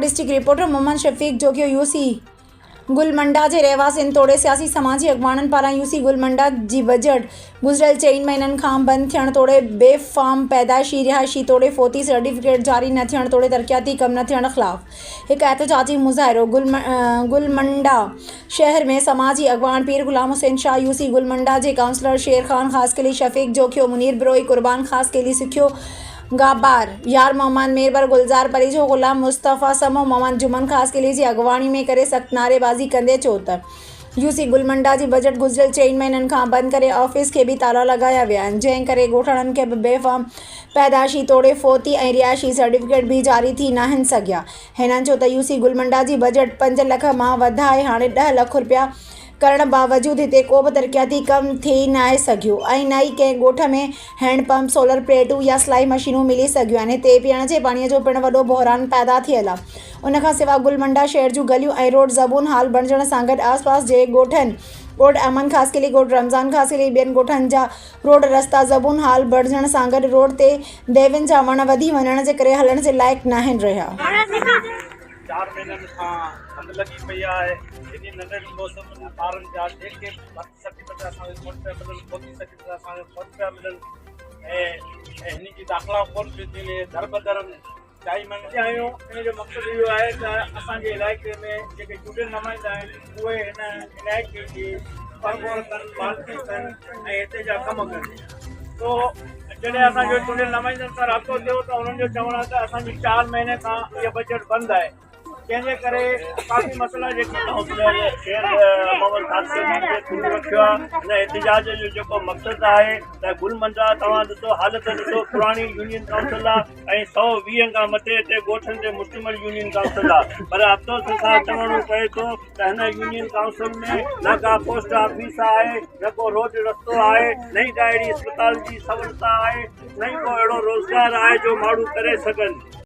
District reporter Mohammad Shafiq जो कि UC गुलमंडा के रहवासी तोड़े सियासी समाजी अगवाणन पारा यूसी गुलमंडा की बजट गुजरियल 4 महीनन का बंद थियण तोड़े बेफाम पैदाइशी रिहायशी तोड़े फोती सर्टिफिकेट जारी न थियण तोड़े तरक्याती कम न थियण खिलाफ एक एहतजाजी मुजाहिरो गुलमंडा शहर में समाजी अगवान पीर गुलाम हुसैन शाह यूसी गुलमंडा के काउंसलर शेर खान खासकली शफीक जोखियो मुनीर बिरोई कुर्बान खासकली सिखियो गाबार यार मोहम्मद मेरबर गुलजार परिजो गुलाम मुस्तफ़ा समो मोहम्मद जुमन खास के लिए अगवाणी में करे सख्त नारेबाजी कंदे चोतर यूसी गुलमंडा की बजट गुजरियल 4 महीनन का बंद करे ऑफिस के भी ताला लगाया विया जैं करे गोठणन के बेफाम पैदाइशी तोड़े फोती और रिहायशी सर्टिफिकेट भी जारी थी न सघिया हिननि चयो त यूसी गुलमंडा की बजट 5 लाख मां वधाए हाणे 10 लाख रुपया करण बावजूद इतने को भी तरक्याती कम थी न सघियो ऐं न ई कंहिं ॻोठ में हैंडपंप सोलर प्लेटूं या सिलाई मशीनूं मिली सघियूं आहिनि हिते पीअण जे पाणीअ जो पिणु वॾो बहिरान पैदा थियल आहे उन खां सिवा गुलमंडा शहर जूं गलियूं ऐं रोड ज़बून हाल बणिजण सां गॾु आसपास जे ॻोठनि ॻोठ अमन खासकली ॻोठ रमज़ान खासकली ॿियनि ॻोठनि जा रोड रस्ता ज़बून हाल बणिजण सां गॾु रोड ते देवियुनि जा वण वधी वञण जे करे हलण जे लाइक़ु न आहिनि रहिया। 4 महीननि खां बंदि लॻी पई आहे। इन नंढड़ी मौसम में ॿारनि जा जेके सर्टिफिकेट असांखे कोन पिया मिलनि फोती सर्टिफिकेट असांखे कोन पिया मिलनि ऐं हिन जी दाख़िला कोन थी थियनि दर बदरनि चाई मंगंदा आहियूं। इन जो मक़सदु इहो आहे त असांजे इलाइक़े में जेके चूंडियल नुमाइंदा आहिनि उहे हिन इलाइक़े जी परगोड़ कनि मालिकी कनि ऐं हिते जा कम कनि। तो जॾहिं असांजो चूंडियल नुमाइंदनि सां राब्तो थियो त उन्हनि जो चवणु आहे त असांजी 4 महीने खां इहा बजट बंदि आहे जंहिंजे करे काफ़ी मसइला जेके काउंसलर शेर मोहम्मद खासकली रखियो आहे। हिन एहतिजाज जो जेको मक़सदु आहे त गुलमंडा तव्हां ॾिसो हालत ॾिसो पुराणी यूनियन काउंसिल आहे ऐं 120 खां मथे हिते ॻोठनि ते मुश्तमिल यूनियन काउंसिल आहे पर अफ़सोस सां चवणो पए थो त हिन यूनियन काउंसिल में न का पोस्ट ऑफिस आहे न को रोड रस्तो आहे न ई डायरी अस्पताल जी सहूलियत आहे न ई को अहिड़ो रोज़गार आहे जो माण्हू करे सघनि।